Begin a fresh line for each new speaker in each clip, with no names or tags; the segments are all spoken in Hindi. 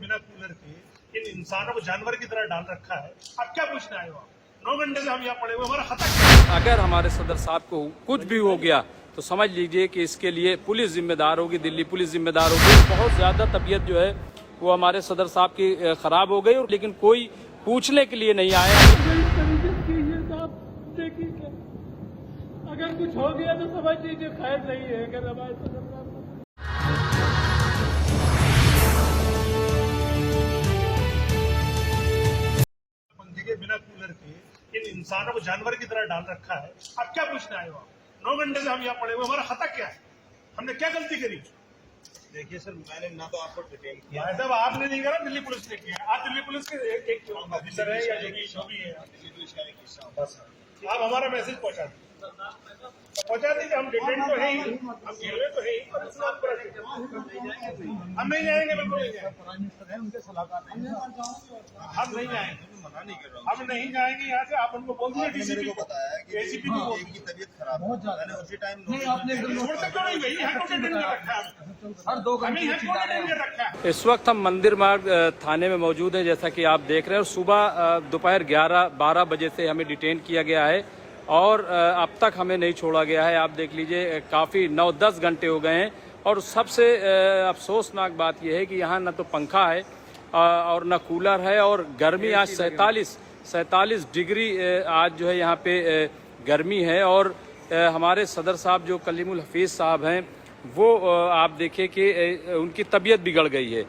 बिना कूलर के इन इंसानों को जानवर की तरह डाल रखा है। अब क्या पूछना है? 9 घंटे से हम यहाँ पड़े हुए, हमारा खता क्या है?
अगर हमारे सदर साहब को कुछ भी हो गया तो समझ लीजिए कि इसके लिए पुलिस जिम्मेदार होगी, दिल्ली पुलिस जिम्मेदार होगी। बहुत ज़्यादा तबीयत जो है वो हमारे सदर साहब की ख़राब हो गई, लेकिन कोई पूछने के लिए नहीं आया।
अगर कुछ हो गया तो समझ लीजिए खैर नहीं है। अगर हमारे सदर साहब
पंखे के बिना कूलर के इन इंसानों को जानवर की तरह डाल रखा है। अब क्या पूछना है? 9 घंटे से हम यहाँ पड़े हुए, हमारा खता क्या है? हमने क्या गलती करी?
देखिए सर, मैंने ना तो आपको डिटेन किया।
भाई साहब आपने नहीं करा, दिल्ली पुलिस ने किया। आप दिल्ली पुलिस के एक ऑफिसर है या जो भी है,
दिल्ली पुलिस का एक हिस्सा हूँ।
बस आप हमारा मैसेज पहुंचा दीजिए। हम डिटेन तो है ही, हम गिरवे तो है ही, हम नहीं जाएंगे, बिल्कुल नहीं जाएंगे।
उनके सलाहकार
हम नहीं जाएंगे,
मना नहीं कर रहा हूँ।
हम नहीं जाएंगे यहाँ से। आप उनको बोल दीजिए,
आपने मेरे को बताया कि
एसीपी को बोल
की तबीयत खराब है। मैंने उसी टाइम
छोड़ सकते हो नहीं भाई, यहाँ को डिटेन कर रखा है।
हर 2
हमें यहाँ को डिटेन कर रखा है।
इस वक्त हम मंदिर मार्ग थाने में मौजूद हैं, जैसा कि आप देख रहे हैं। और सुबह दोपहर 11-12 बजे से हमें डिटेन किया गया है और अब तक हमें नहीं छोड़ा गया है। आप देख लीजिए, काफ़ी 9-10 घंटे हो गए हैं। और सबसे अफसोसनाक बात यह है कि यहाँ न तो पंखा है और न कूलर है, और गर्मी आज 47 डिग्री आज जो है यहाँ पे गर्मी है। और हमारे सदर साहब जो कलीमुल हफीज़ साहब हैं, वो आप देखिए कि उनकी तबीयत बिगड़ गई है।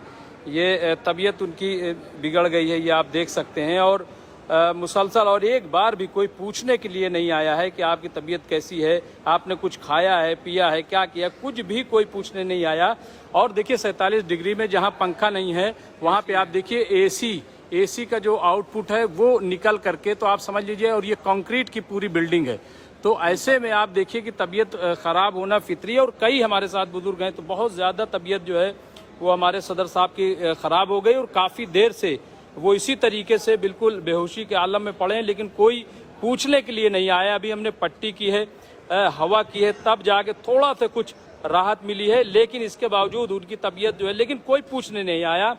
ये तबीयत उनकी बिगड़ गई है, ये आप देख सकते हैं। और मुसलसल, और एक बार भी कोई पूछने के लिए नहीं आया है कि आपकी तबीयत कैसी है, आपने कुछ खाया है, पिया है, क्या किया, कुछ भी कोई पूछने नहीं आया। और देखिए 47 डिग्री में जहां पंखा नहीं है वहां पे आप देखिए एसी का जो आउटपुट है वो निकल करके, तो आप समझ लीजिए। और ये कंक्रीट की पूरी बिल्डिंग है, तो ऐसे में आप देखिए कि तबीयत ख़राब होना फितरी है। और कई हमारे साथ बुजुर्ग हैं, तो बहुत ज़्यादा तबीयत जो है वो हमारे सदर साहब की ख़राब हो गई। और काफ़ी देर से वो इसी तरीके से बिल्कुल बेहोशी के आलम में पड़े हैं, लेकिन कोई पूछने के लिए नहीं आया। अभी हमने पट्टी की है, हवा की है, तब जाके थोड़ा सा कुछ राहत मिली है, लेकिन इसके बावजूद उनकी तबीयत जो है, लेकिन कोई पूछने नहीं आया।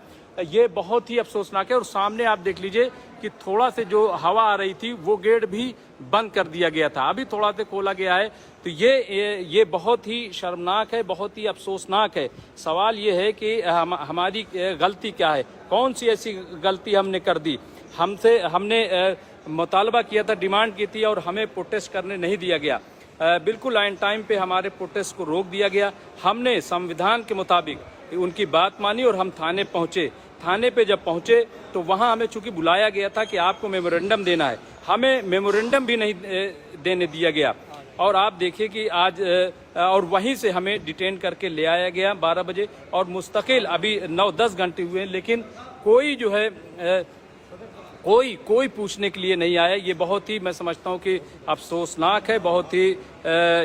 ये बहुत ही अफसोसनाक है। और सामने आप देख लीजिए कि थोड़ा से जो हवा आ रही थी वो गेट भी बंद कर दिया गया था, अभी थोड़ा से खोला गया है। तो ये बहुत ही शर्मनाक है, बहुत ही अफसोसनाक है। सवाल ये है कि हमारी गलती क्या है, कौन सी ऐसी गलती हमने कर दी? हमने मुतालबा किया था, डिमांड की थी, और हमें प्रोटेस्ट करने नहीं दिया गया। बिल्कुल आइन टाइम पे हमारे प्रोटेस्ट को रोक दिया गया। हमने संविधान के मुताबिक उनकी बात मानी और हम थाने पहुंचे। थाने पे जब पहुंचे तो वहां हमें चूंकि बुलाया गया था कि आपको मेमोरेंडम देना है, हमें मेमोरेंडम भी नहीं देने दिया गया। और आप देखिए कि आज और वहीं से हमें डिटेन करके ले आया गया 12 बजे, और मुस्तकिल अभी 9-10 घंटे हुए हैं, लेकिन कोई जो है कोई पूछने के लिए नहीं आया। ये बहुत ही, मैं समझता हूँ कि अफसोसनाक है, बहुत ही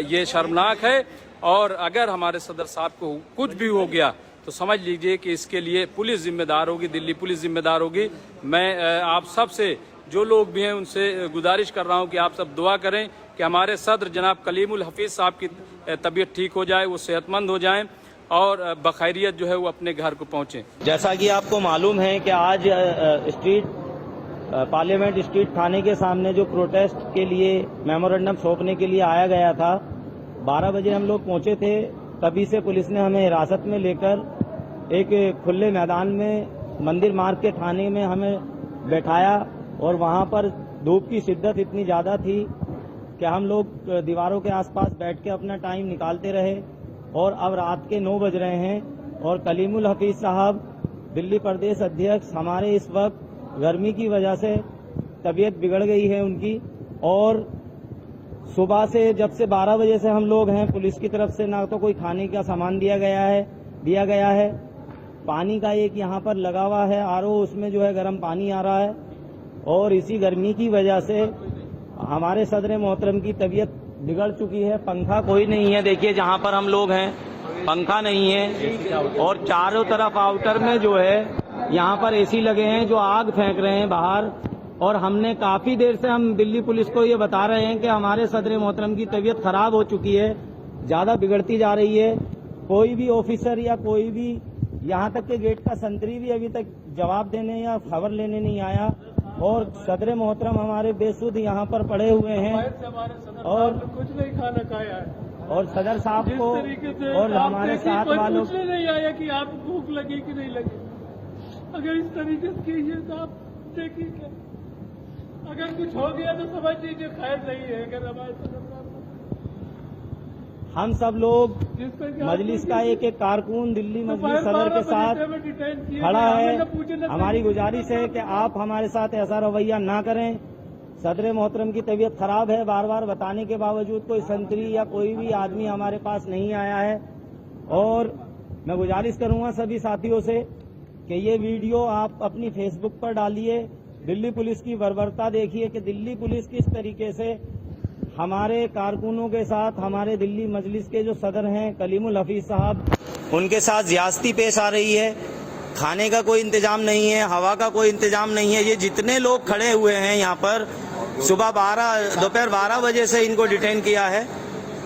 ये शर्मनाक है। और अगर हमारे सदर साहब को कुछ भी हो गया तो समझ लीजिए कि इसके लिए पुलिस जिम्मेदार होगी, दिल्ली पुलिस जिम्मेदार होगी। मैं आप सब से, जो लोग भी हैं, उनसे गुजारिश कर रहा हूं कि आप सब दुआ करें कि हमारे सदर जनाब कलीमुल हफीज़ साहब की तबीयत ठीक हो जाए, वो सेहतमंद हो जाएं और बखैरियत जो है वो अपने घर को पहुँचें।
जैसा कि आपको मालूम है कि आज पार्लियामेंट स्ट्रीट थाने के सामने जो प्रोटेस्ट के लिए मेमोरेंडम सौंपने के लिए आया गया था, 12 बजे हम लोग पहुंचे थे। तभी से पुलिस ने हमें हिरासत में लेकर एक खुले मैदान में मंदिर मार्ग के थाने में हमें बैठाया, और वहां पर धूप की शिद्दत इतनी ज़्यादा थी कि हम लोग दीवारों के आसपास बैठ के अपना टाइम निकालते रहे। और अब रात के 9 बज रहे हैं और कलीमुल हफीज़ साहब दिल्ली प्रदेश अध्यक्ष हमारे इस वक्त गर्मी की वजह से तबीयत बिगड़ गई है उनकी। और सुबह से, जब से 12 बजे से हम लोग हैं, पुलिस की तरफ से ना तो कोई खाने का सामान दिया गया है। पानी का एक यहाँ पर लगा हुआ है आरओ, उसमें जो है गर्म पानी आ रहा है। और इसी गर्मी की वजह से हमारे सदर मोहतरम की तबीयत बिगड़ चुकी है। पंखा कोई नहीं है, देखिए जहाँ पर हम लोग हैं पंखा नहीं है। और चारों तरफ आउटर में जो है यहाँ पर एसी लगे हैं जो आग फेंक रहे हैं बाहर। और हमने काफी देर से हम दिल्ली पुलिस को ये बता रहे हैं कि हमारे सदर मोहतरम की तबीयत खराब हो चुकी है, ज्यादा बिगड़ती जा रही है। कोई भी ऑफिसर या कोई भी यहाँ तक के गेट का संतरी भी अभी तक जवाब देने या खबर लेने नहीं आया। और सदर मोहतरम हमारे बेसुध यहाँ पर पड़े हुए हैं
से हमारे सदर
और-
साहब ने कुछ नहीं खाना खाया है।
और सदर साहब
जिस
को
तरीके से
और
आप
हमारे
देखिए,
साथ
कोई
वालों
पूछने नहीं आया कि आप भूख लगी कि नहीं लगी। अगर इस तरीके से कीजिए तो आप देखिए क्या, अगर कुछ हो गया तो समझ लीजिए खैर नहीं है। अगर हमारे सदर साहब
हम सब लोग
जिस तरह की
मजलिस का एक एक कारकुन दिल्ली मजलिस
दोपहर
सदर
12
के साथ
बजे में डिटेन किए
खड़ा
गए,
है।
हमें न पूछे न
हमारी
पूछे।
गुजारिश है कि आप हमारे साथ ऐसा रवैया ना करें। सदर मोहतरम की तबीयत खराब है, बार बार बताने के बावजूद कोई संतरी या कोई भी आदमी हमारे पास नहीं आया है। और मैं गुजारिश करूंगा सभी साथियों से कि ये वीडियो आप अपनी फेसबुक पर डालिए। दिल्ली पुलिस की बर्बरता देखिए कि दिल्ली पुलिस किस तरीके से हमारे कारकुनों के साथ, हमारे दिल्ली मजलिस के जो सदर हैं कलीमुल हफीज साहब, उनके साथ ज्यादती पेश आ रही है। खाने का कोई इंतजाम नहीं है, हवा का कोई इंतजाम नहीं है। ये जितने लोग खड़े हुए हैं यहाँ पर दोपहर 12 बजे से इनको डिटेन किया है।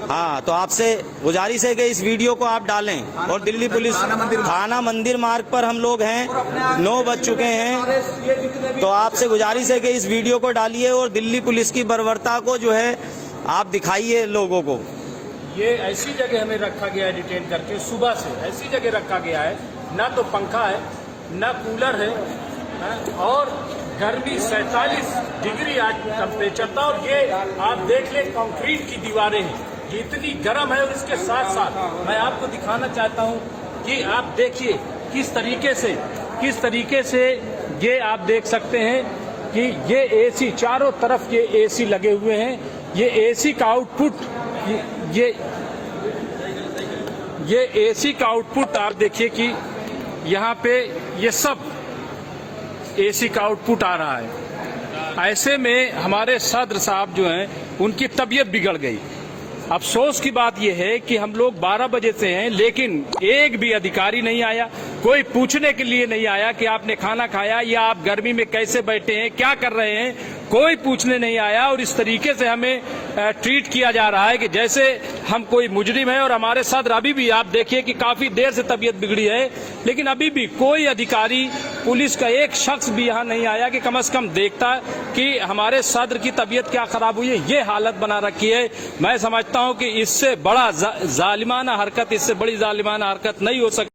हाँ, तो आपसे गुजारिश है कि इस वीडियो को आप डालें। और दिल्ली पुलिस थाना मंदिर मार्ग पर हम लोग हैं, 9 बज चुके हैं, तो आपसे गुजारिश है कि इस वीडियो को डालिए और दिल्ली पुलिस की बर्बरता को जो है आप दिखाइए लोगों को।
ये ऐसी जगह हमें रखा गया है डिटेन करके, सुबह से ऐसी जगह रखा गया है, ना तो पंखा है ना कूलर है, और गर्मी 47 डिग्री आज टेम्परेचर था। और ये आप देख लें कंक्रीट की दीवारें हैं, ये इतनी गर्म है। और इसके साथ साथ मैं आपको दिखाना चाहता हूं कि आप देखिए किस तरीके से ये आप देख सकते हैं कि ये एसी, चारों तरफ ये एसी लगे हुए हैं। ये एसी का आउटपुट, ये एसी का आउटपुट आप देखिए कि यहाँ पे ये सब एसी का आउटपुट आ रहा है। ऐसे में हमारे सदर साहब जो हैं उनकी तबीयत बिगड़ गई। अफसोस की बात यह है कि हम लोग 12 बजे से हैं, लेकिन एक भी अधिकारी नहीं आया, कोई पूछने के लिए नहीं आया कि आपने खाना खाया या आप गर्मी में कैसे बैठे हैं, क्या कर रहे हैं, कोई पूछने नहीं आया। और इस तरीके से हमें ट्रीट किया जा रहा है कि जैसे हम कोई मुजरिम है। और हमारे सदर अभी भी आप देखिए कि काफी देर से तबीयत बिगड़ी है, लेकिन अभी भी कोई अधिकारी, पुलिस का एक शख्स भी यहाँ नहीं आया कि कम से कम देखता कि हमारे सदर की तबीयत क्या खराब हुई है। ये हालत बना रखी है। मैं समझता हूँ कि इससे बड़ा जालिमाना हरकत, इससे बड़ी जालिमाना हरकत नहीं हो सकती।